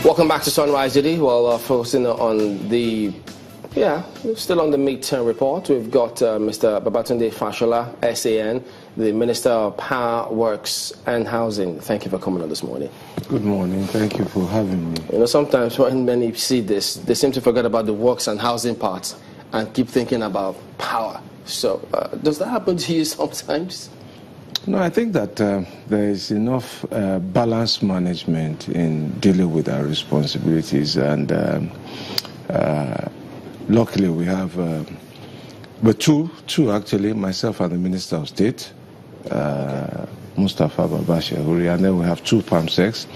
Welcome back to Sunrise City. Well, focusing on the, still on the midterm report. We've got Mr. Babatunde Fashola, SAN, the Minister of Power, Works and Housing. Thank you for coming on this morning. Good morning. Thank you for having me. You know, sometimes when many see this, they seem to forget about the works and housing part and keep thinking about power. So, does that happen to you sometimes? No, I think that there is enough balanced management in dealing with our responsibilities, and luckily we have, but two actually, myself and the Minister of State, Mustafa Babashahuri, and then we have two PAMSECs,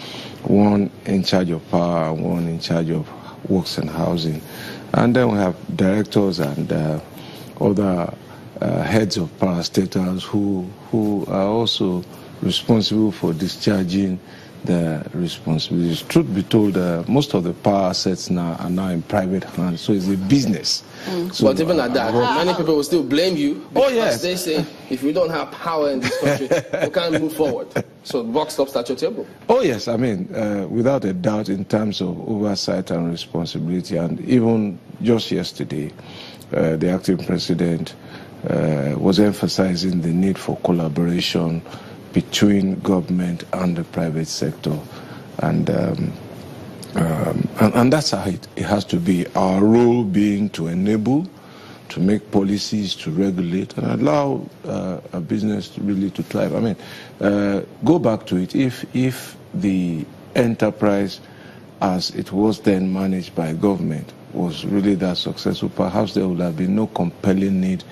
one in charge of power and one in charge of works and housing, and then we have directors and other heads of parastatals who are also responsible for discharging the responsibilities. Truth be told, most of the power assets now are now in private hands, so it's a business. So, but even at that, many people will still blame you because they say, if we don't have power in this country, we can't move forward. So the buck stops at your table. Oh yes, I mean, without a doubt in terms of oversight and responsibility, and even just yesterday, the acting president was emphasizing the need for collaboration between government and the private sector, and that's how it has to be. Our role being to enable, to make policies, to regulate, and allow a business to really to thrive. I mean, go back to it. If the enterprise, as it was then managed by government, was really that successful, perhaps there would have been no compelling need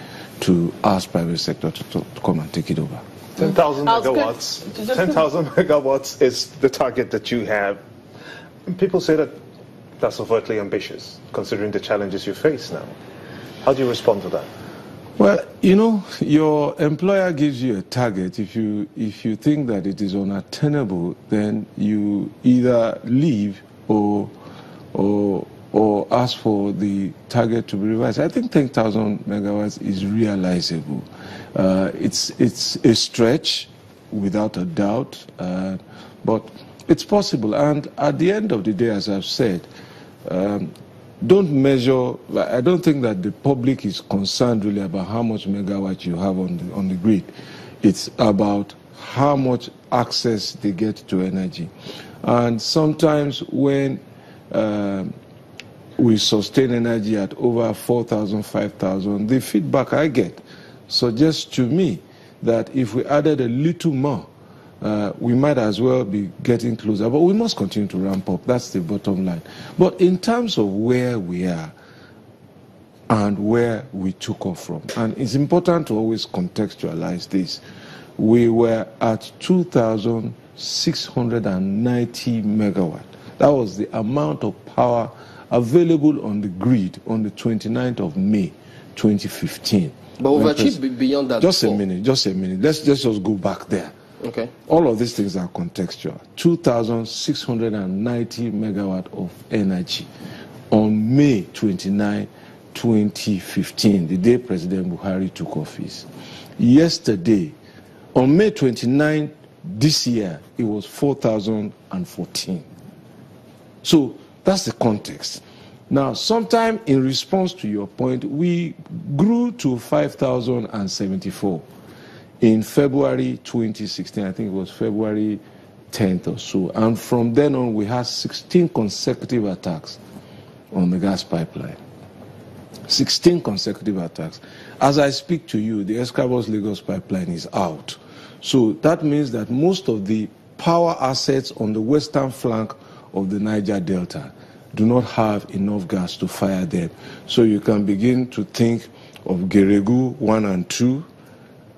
to ask private sector to come and take it over. 10,000 megawatts. 10,000 megawatts is the target that you have. And people say that that's overtly ambitious, considering the challenges you face now. How do you respond to that? Well, you know, your employer gives you a target. If you think that it is unattainable, then you either leave or ask for the target to be revised. I think 10,000 megawatts is realizable. It's a stretch, without a doubt, but it's possible. And at the end of the day, as I've said, don't measure. I don't think that the public is concerned really about how much megawatt you have on the grid. It's about how much access they get to energy. And sometimes when we sustain energy at over 4,000, 5,000, the feedback I get suggests to me that if we added a little more, we might as well be getting closer. But we must continue to ramp up. That's the bottom line. But in terms of where we are and where we took off from, and it's important to always contextualize this, we were at 2,690 megawatt. That was the amount of power available on the grid on the 29th of May, 2015. But we've achieved beyond that. Just a minute. Let's just go back there. Okay. All of these things are contextual. 2,690 megawatt of energy on May 29, 2015, the day President Buhari took office. Yesterday, on May 29 this year, it was 4,014. So that's the context. Now, sometime in response to your point, we grew to 5,074 in February 2016. I think it was February 10th or so. And from then on, we had 16 consecutive attacks on the gas pipeline. 16 consecutive attacks. As I speak to you, the Escravos-Lagos pipeline is out. So that means that most of the power assets on the western flank of the Niger Delta do not have enough gas to fire them. So you can begin to think of Geregu 1 and 2.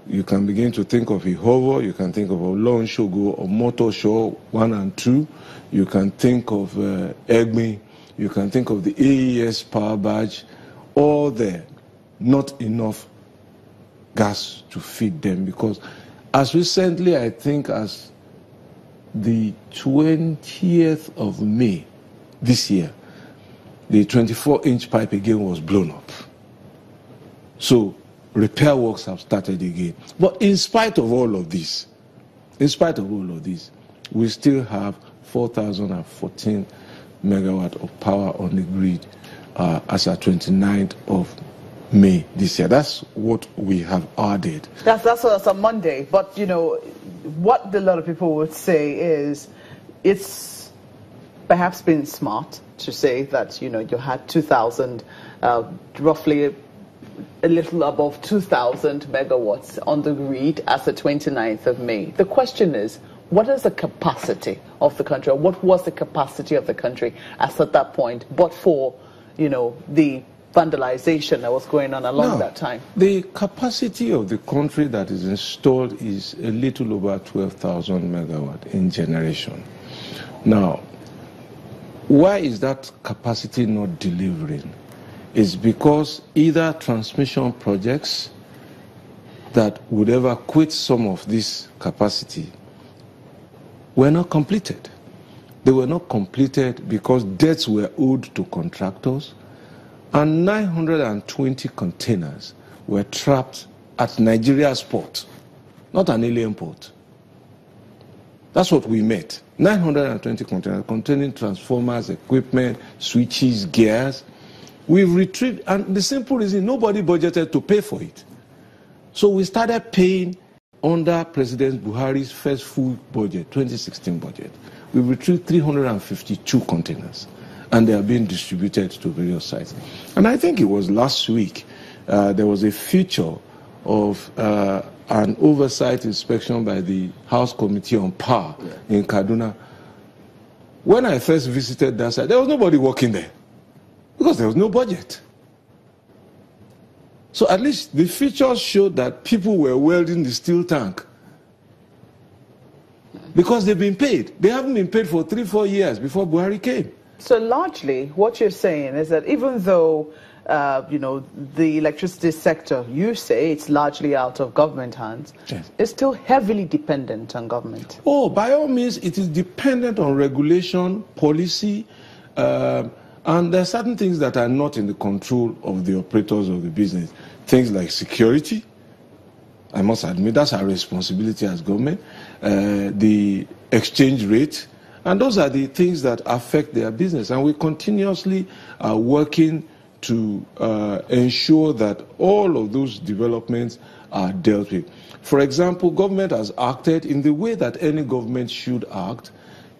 You can begin to think of Ihovo. You can think of Olonshogo or Motosho 1 and 2. You can think of Egmi. You can think of the AES power barge. All there, not enough gas to feed them, because as recently, I think as the 20th of May this year, the 24-inch pipe again was blown up. So repair works have started again. But in spite of all of this, we still have 4,014 megawatt of power on the grid as at 29th of May this year. That's what we have added. That's a Monday. But, you know, what a lot of people would say is it's perhaps been smart to say that, you know, you had 2,000, roughly a little above 2,000 megawatts on the grid as the 29th of May. The question is, what is the capacity of the country, or what was the capacity of the country as at that point, but for, you know, the vandalization that was going on along that time? The capacity of the country that is installed is a little over 12,000 megawatt in generation. Now, why is that capacity not delivering? It's because either transmission projects that would evacuate some of this capacity were not completed. They were not completed because debts were owed to contractors, and 920 containers were trapped at Nigeria's port, not an alien port. That's what we met. 920 containers containing transformers, equipment, switches, gears. We've retrieved, and the simple reason, nobody budgeted to pay for it. So we started paying under President Buhari's first full budget, 2016 budget. We retrieved 352 containers, and they are being distributed to various sites. And I think it was last week, there was a feature of an oversight inspection by the House Committee on Power in Kaduna. When I first visited that site, there was nobody working there because there was no budget. So at least the features showed that people were welding the steel tank because they've been paid. They haven't been paid for 3-4 years before Buhari came. So largely what you're saying is that even though you know, the electricity sector, you say it's largely out of government hands, yes, it's still heavily dependent on government. Oh, by all means, it is dependent on regulation, policy, and there are certain things that are not in the control of the operators of the business. Things like security, I must admit, that's our responsibility as government, the exchange rate, and those are the things that affect their business. And we continuously are working to ensure that all of those developments are dealt with. For example, government has acted in the way that any government should act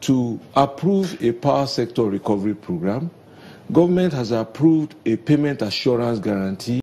to approve a power sector recovery program. Government has approved a payment assurance guarantee